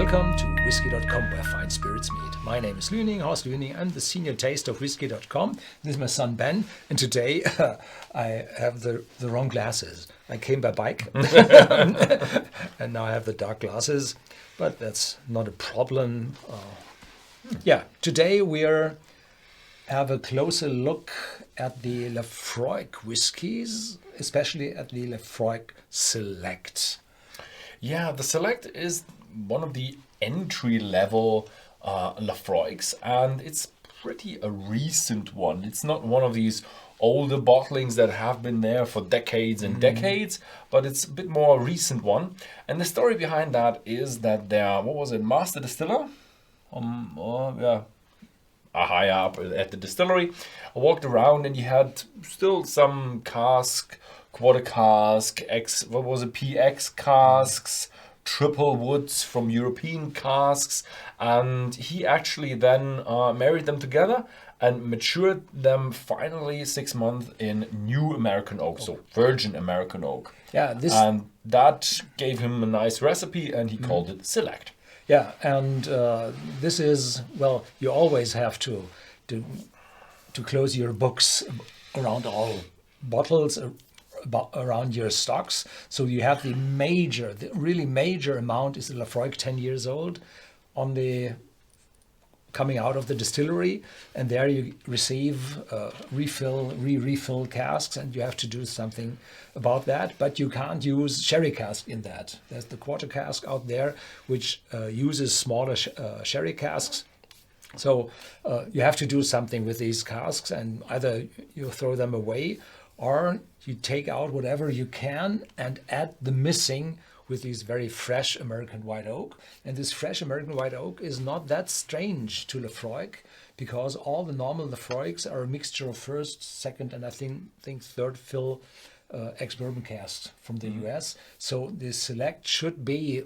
Welcome to Whisky.com, where fine spirits meet. My name is Horst Lüning. I'm the senior taster of Whisky.com. This is my son Ben, and today I have the wrong glasses. I came by bike, and now I have the dark glasses, but that's not a problem. Today we have a closer look at the Laphroaig whiskies, especially at the Laphroaig Select. Yeah, the Select is one of the entry-level Laphroaigs, and it's pretty a recent one. It's not one of these older bottlings that have been there for decades and decades, but it's a bit more recent one. And the story behind that is that their, master distiller? High up at the distillery, I walked around and he had still some cask, quarter cask, PX casks, triple woods from European casks, and he actually then married them together and matured them finally 6 months in new American oak, so virgin American oak. And that gave him a nice recipe, and he called it Select. Yeah, and this is, well, you always have to close your books around all bottles, around your stocks. So you have the really major amount is the Laphroaig 10 years old coming out of the distillery, and there you receive refill casks, and you have to do something about that. But you can't use sherry cask in that. There's the quarter cask out there, which uses smaller sherry casks. So you have to do something with these casks, and either you throw them away or you take out whatever you can and add the missing with these very fresh American white oak. And this fresh American white oak is not that strange to Laphroaig, because all the normal Laphroaigs are a mixture of first, second, and I think third fill ex-Bourbon casks from the US. So the Select should be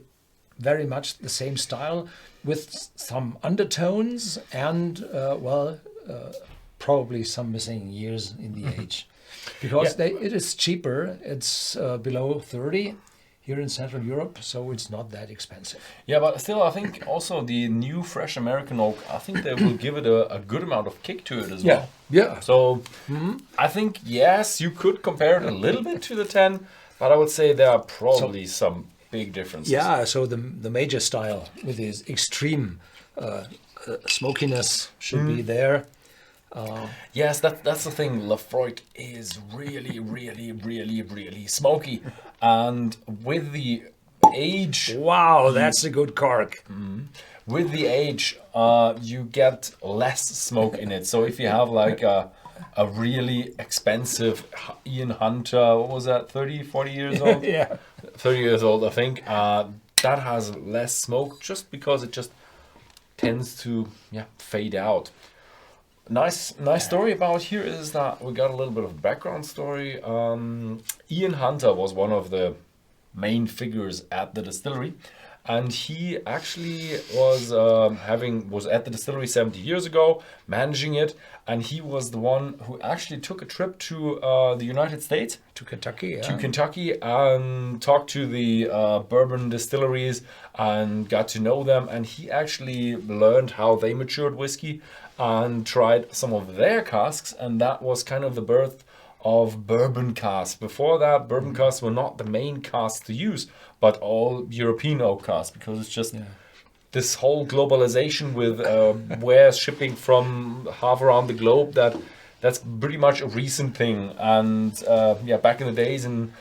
very much the same style with some undertones and, probably some missing years in the age. Because it is cheaper. It's below 30 here in Central Europe, so it's not that expensive. Yeah, but still, I think also the new fresh American oak, I think they will give it a good amount of kick to it as well. Yeah. So I think, yes, you could compare it a little bit to the 10, but I would say there are probably some big differences. Yeah, so the major style with this extreme smokiness should be there. Yes, that's the thing. Laphroaig is really, really, really, really smoky, and with the age, wow, that's a good cork. With the age, you get less smoke in it. So if you have like a really expensive Ian Hunter, what was that, 30, 40 years old? Yeah, 30 years old, I think. That has less smoke just because it just tends to fade out. Nice story about here is that we got a little bit of background story. Ian Hunter was one of the main figures at the distillery, and he actually was at the distillery 70 years ago, managing it, and he was the one who actually took a trip to the United States, to Kentucky, and talked to the bourbon distilleries and got to know them, and he actually learned how they matured whiskey and tried some of their casks, and that was kind of the birth of bourbon casks. Before that, bourbon casks were not the main casks to use, but all European oak casks, because it's just this whole globalization with wares shipping from half around the globe, that's pretty much a recent thing. And back in the days, in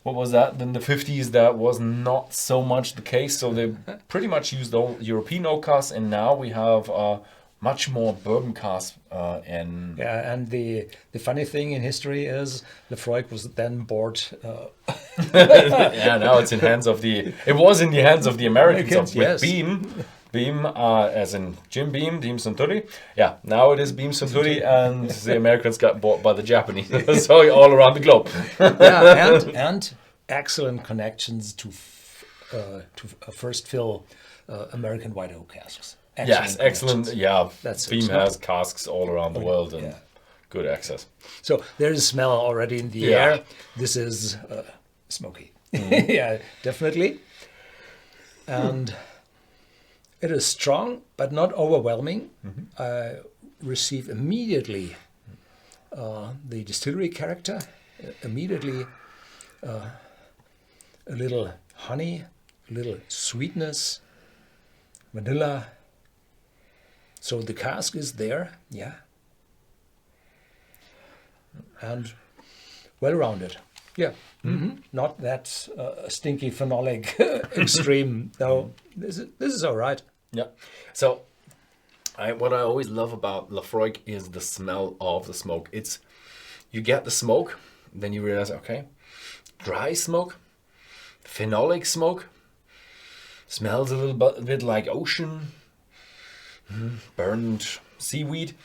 what was that, in the 50s, that was not so much the case. So they pretty much used all European oak casks, and now we have much more bourbon casks in. Yeah, and the funny thing in history is Laphroaig was then bought. Now it's in hands of the. It was in the hands of the Americans with Beam, as in Jim Beam, Suntory. Yeah, now it is Beam Suntory, and the Americans got bought by the Japanese. So all around the globe. and excellent connections to first fill American white oak casks. Excellent. Yeah, that's Beam has casks all around the world and good access. So there is smell already in the air. This is smoky. Yeah, definitely. And It is strong, but not overwhelming. I receive immediately the distillery character, immediately a little honey, a little sweetness, vanilla. So the cask is there, yeah. And well-rounded, yeah. Not that stinky phenolic extreme. No, this is all right. Yeah. So, what I always love about Laphroaig is the smell of the smoke. You get the smoke, then you realize, okay, dry smoke, phenolic smoke, smells a little bit like ocean, burned seaweed,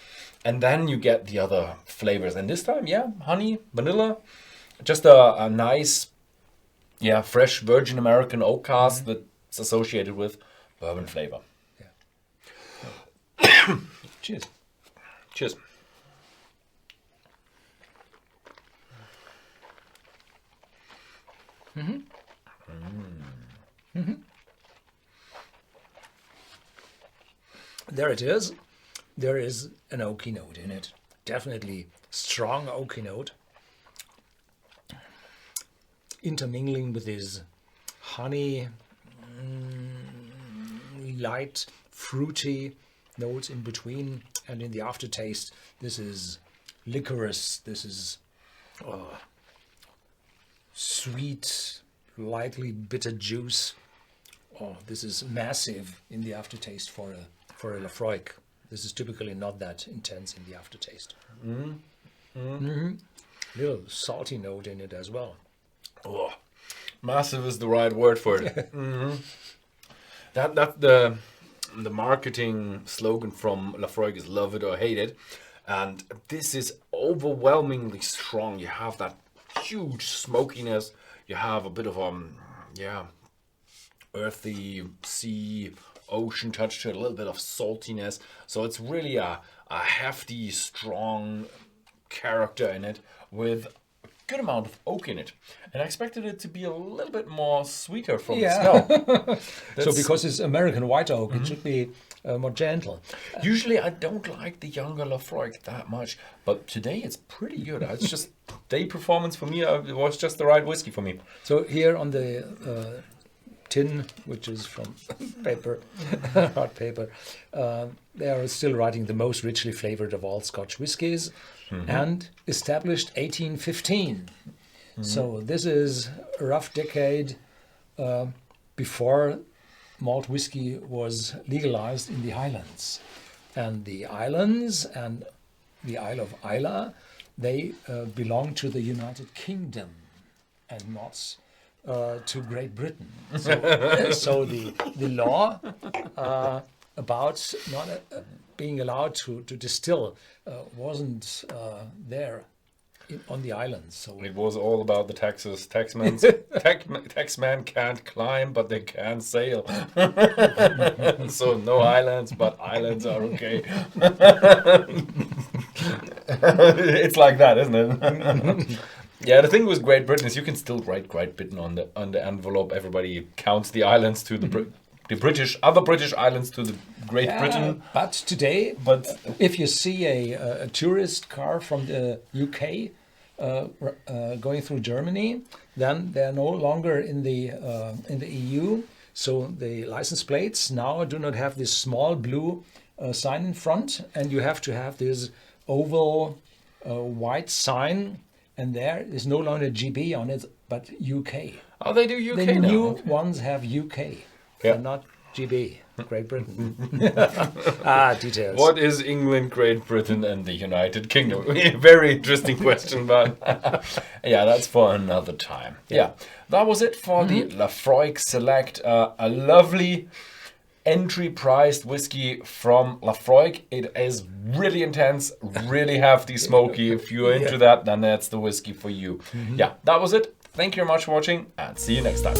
and then you get the other flavors. And this time, yeah, honey, vanilla, just a nice, fresh virgin American oak cask that's associated with bourbon flavor. Yeah. Cheers. Cheers. There it is. There is an oaky note in it. Definitely strong oaky note. Intermingling with this honey, light, fruity notes in between. And in the aftertaste, this is licorice. This is sweet, lightly bitter juice. Oh, this is massive in the aftertaste for a Laphroaig. This is typically not that intense in the aftertaste. Little salty note in it as well. Oh, massive is the right word for it. That the marketing slogan from Laphroaig is "Love it or hate it," and this is overwhelmingly strong. You have that huge smokiness. You have a bit of earthy sea ocean touch to it, a little bit of saltiness. So it's really a hefty, strong character in it with a good amount of oak in it. And I expected it to be a little bit more sweeter from the smell. So because it's American white oak, it should be more gentle. Usually I don't like the younger Laphroaig that much, but today it's pretty good. It's just day performance for me. It was just the right whiskey for me. So here on the tin, which is from paper, hard paper, they are still writing the most richly flavored of all Scotch whiskies, and established 1815. So this is a rough decade before malt whiskey was legalized in the Highlands. And the islands and the Isle of Islay, they belong to the United Kingdom and not to Great Britain. So the law about not being allowed to distill wasn't there on the islands. So it was all about the taxes. Taxmen can't climb, but they can sail. So no islands, but islands are okay. It's like that, isn't it? Yeah, the thing with Great Britain is you can still write Great Britain on the envelope. Everybody counts the islands to the other British islands to the Great Britain. But today, if you see a tourist car from the UK going through Germany, then they're no longer in the EU. So the license plates now do not have this small blue sign in front, and you have to have this oval white sign. And there is no longer GB on it, but UK. Oh, they do UK the now. The new ones have UK, not GB, Great Britain. Details. What is England, Great Britain, and the United Kingdom? Very interesting question, but yeah, that's for another time. Yeah, that was it for the Laphroaig Select. A lovely entry-priced whiskey from Laphroaig. It is really intense, really hefty, smoky. If you're into that, then that's the whiskey for you. Yeah, that was it. Thank you very much for watching, and see you next time.